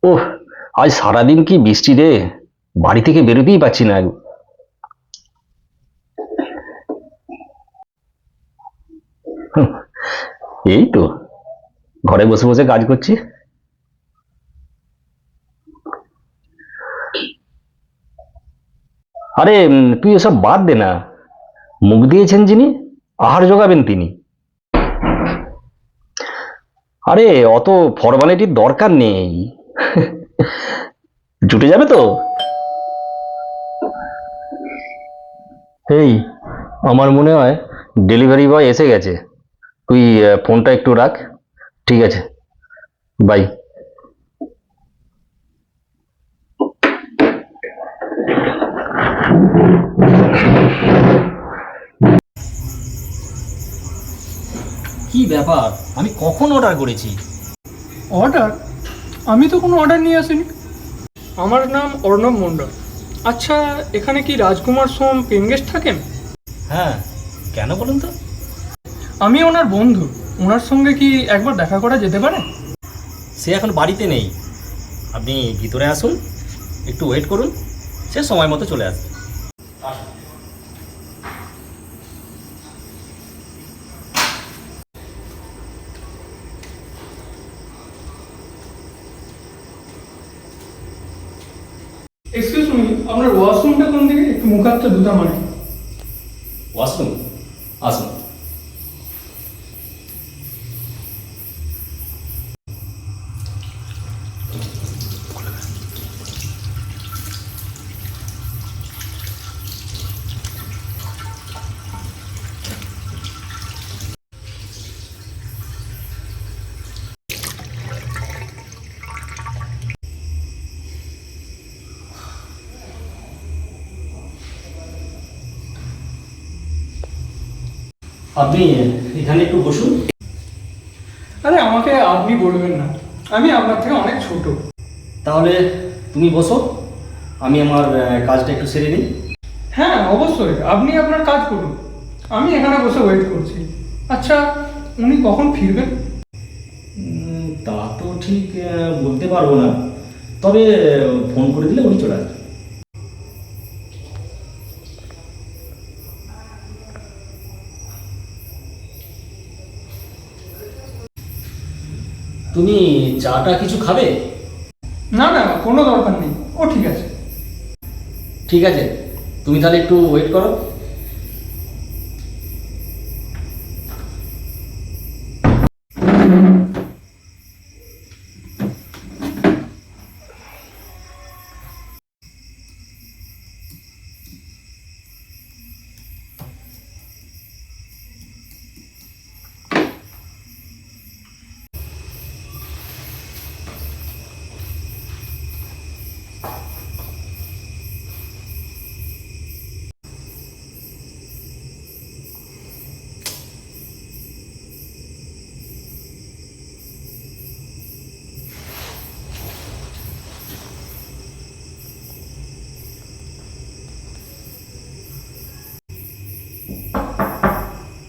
ওহ, আজ সারাদিন কি বৃষ্টি রে। বাড়ি থেকে বেরোতেই পারছি না। হুঁ, এই তো ঘরে বসে বসে কাজ করছি। আরে তুই এসব বাদ দে না। মুখ দিয়েছেন যিনি, আহার যোগাবেন তিনি। আরে অত ফর্মালিটির দরকার নেই। জুটে যাবে তো। এই, আমার মনে হয় ডেলিভারি বয় এসে গেছে। তুই ফোনটা একটু রাখ। ঠিক আছে, বাই। কি ব্যাপার? আমি কখন অর্ডার করেছি? অর্ডার? আমি তো কোনো অর্ডার নিয়ে আসিনি। আমার নাম অর্ণব মণ্ডল। আচ্ছা, এখানে কি রাজকুমার সোম পেন গেস্ট থাকেন? হ্যাঁ, কেন বলুন তো? আমি ওনার বন্ধু। ওনার সঙ্গে কি একবার দেখা করা যেতে পারে? সে এখন বাড়িতে নেই। আপনি ভিতরে আসুন, একটু ওয়েট করুন, সে সময় মতো চলে আসবে। এক্সকিউজ মি, আপনার ওয়াশরুমটা কোন দিকে? একটু মুখ হাতটা ধুতাম আর কি। ওয়াশরুম? আসুন। আপনি এখানে একটু বসুন। আরে আমাকে আপনি বলবেন না, আমি আপনার থেকে অনেক ছোট। তাহলে তুমি বসো, আমি আমার কাজটা একটু সেরে নিই। হ্যাঁ অবশ্যই, আপনি আপনার কাজ করুন, আমি এখানে বসে ওয়েট করছি। আচ্ছা, উনি কখন ফিরবেন? তা তো ঠিক বলতে পারবো না, তবে ফোন করে দিলে উনি চলে আসবেন। তুমি চাটা কিছু খাবে? না না, কোনো দরকার নেই, ও ঠিক আছে। ঠিক আছে, তুমি তাহলে একটু ওয়েট করো।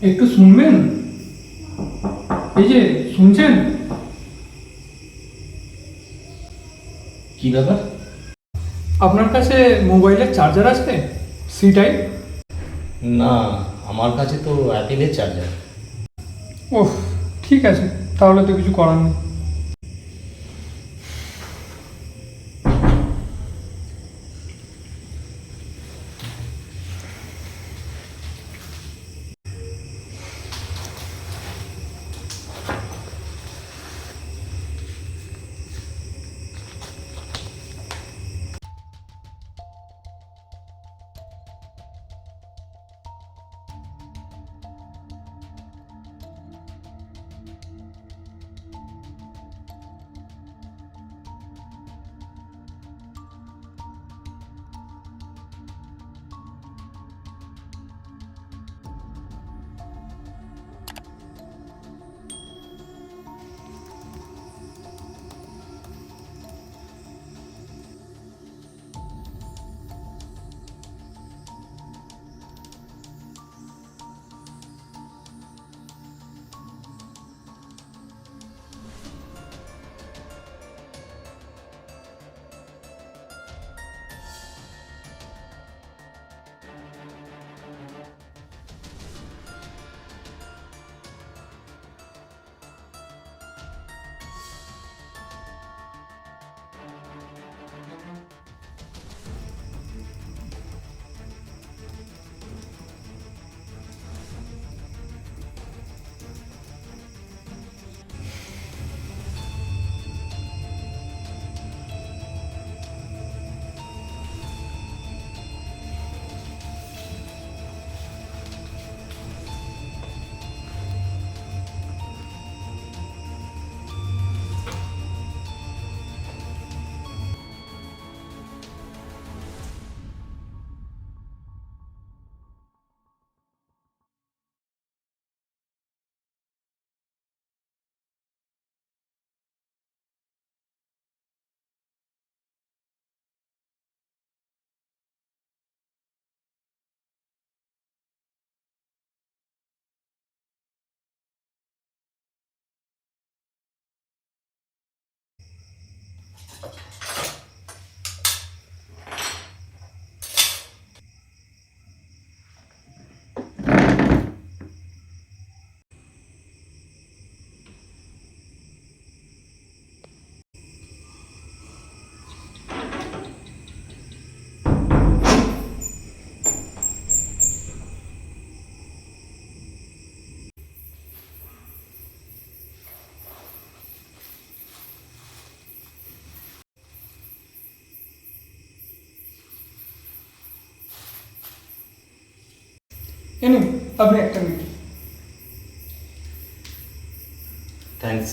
একটু শুনবেন? এই যে, শুনছেন? কি ব্যাপার? আপনার কাছে মোবাইলের চার্জার আছে? C type? না, আমার কাছে তো অ্যাপেলের চার্জার। ওহ, ঠিক আছে, তাহলে তো কিছু করার নেই। এ নিন, আপনি একটা নিন। থ্যাঙ্কস।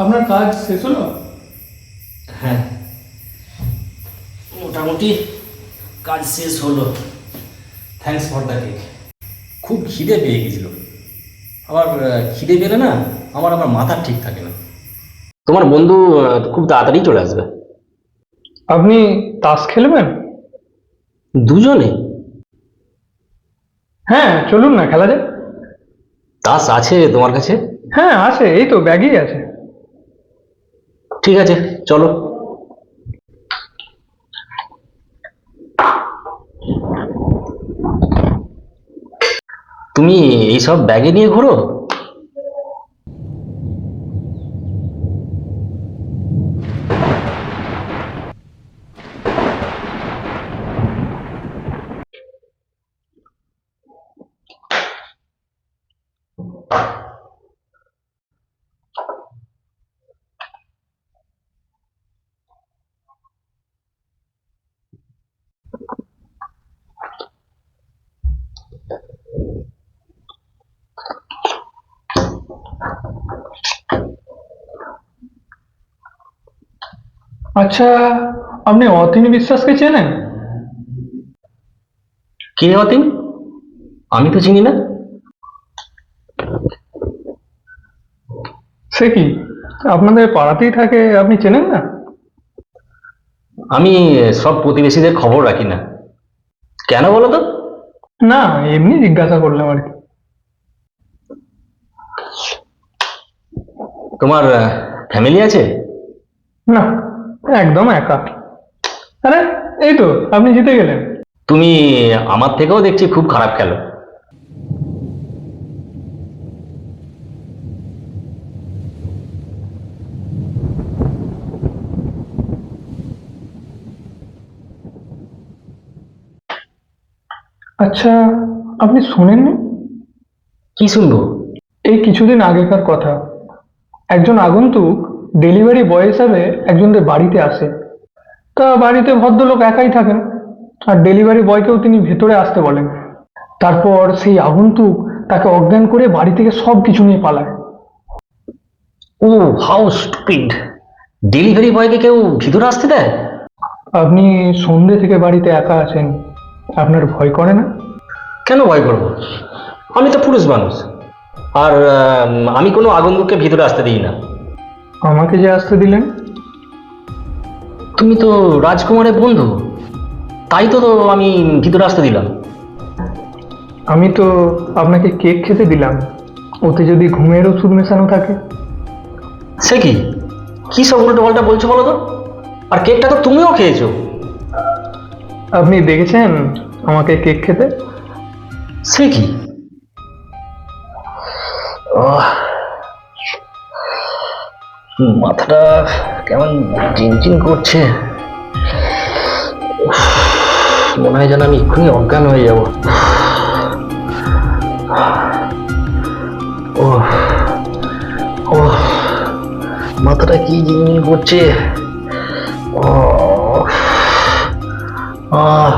আপনার কাজ শেষ হলো? হ্যাঁ, মোটামুটি কাজ শেষ হলো। Thanks for the cake. খুব খিদে পেয়ে গেছিল। আবার খিদে পেলে না আমার আবার মাথা ঠিক থাকে না। তোমার বন্ধু খুব তাড়াতাড়ি চলে আসবে। আপনি তাস খেলবেন? দুজনে? হ্যাঁ, চলুন না, খেলা যায়। তাস আছে তোমার কাছে? হ্যাঁ আছে, এই তো ব্যাগেই আছে। ঠিক আছে, চলো। তুমি এইসব ব্যাগে নিয়ে ঘোরো? আচ্ছা, আপনি অতীন বিশ্বাসকে চেনেন? কে অতীন? আমি তো চিনি না। সে কি, আপনাদের পাড়াতেই থাকে, আপনি চেনেন না? আমি সব প্রতিবেশীদের খবর রাখি না। কেন বলো তো? না, এমনি জিজ্ঞাসা করলাম আর কি। তোমার ফ্যামিলি আছে? না, একদম একা। আরে এই তো আপনি জিতে গেলেন। তুমি আমার থেকেও দেখছি খুব খারাপ খেলো। আচ্ছা, আপনি শোনেননি? কি শুনবো? এই কিছুদিন আগেকার কথা, একজন আগন্তুক ডেলিভারি বয় হিসাবে একজনের বাড়িতে আসে। তা বাড়িতে ভদ্রলোক একাই থাকেন, আর ডেলিভারি বয়কেও তিনি ভেতরে আসতে বলেন। তারপর সেই আগন্তুক তাকে অজ্ঞান করে বাড়ি থেকে সব কিছু নিয়ে পালায়। ও, হাউ স্টুপিড! ডেলিভারি বয়কে কেউ ভিতরে আসতে দেয়? আপনি সন্ধ্যে থেকে বাড়িতে একা আছেন, আপনার ভয় করে না? কেন ভয় করবো? আমি তো পুরুষ মানুষ। আর আমি কোনো আগন্তুককে ভিতরে আসতে দিই না। আমাকে যে আসতে দিলেন? তুমি তো রাজকুমারের বন্ধু, তাই তো আমি ভিতরে আসতে দিলাম। আমি তো আপনাকে কেক খেতে দিলাম, ওতে যদি ঘুমের ওষুধ মেশানো থাকে। সে কি, কি সব উল্টো পাল্টা বলছো বলো তো? আর কেকটা তো তুমিও খেয়েছো। আপনি দেখেছেন আমাকে কেক খেতে? সে কি? মাথাটা কেমন চিনচিন করছে। মনে হয় যেন আমি এক্ষুনি অজ্ঞান হয়ে যাব। ও ও, মাথাটা কি ঝিনঝিন করছে। ও আহ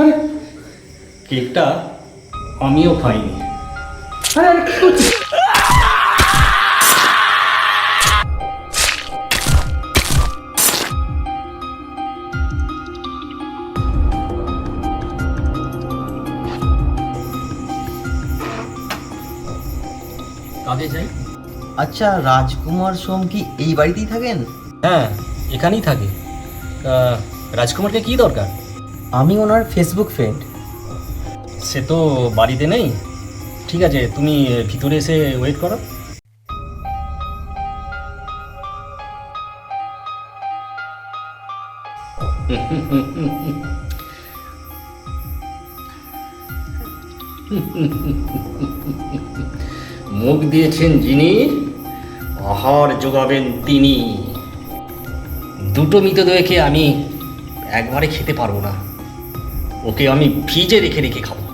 আরে কেকটা আমিও খাইনি। আরে আরে, কি করছিস? কাজে যাই। আচ্ছা, রাজকুমার সোম কি এই বাড়িতেই থাকেন? হ্যাঁ, এখানেই থাকে। রাজকুমারকে কি দরকার? আমি ওনার ফেসবুক ফ্রেন্ড। সে তো বাড়িতে নেই। ঠিক আছে, তুমি ভিতরে এসে ওয়েট করো। মুখ দিয়েছেন যিনি, আহার যোগাবেন তিনি। দুটো মৃতদেহকে আমি একবারে খেতে পারবো না, ওকে আমি ফ্রিজে রেখে রেখে খাবো।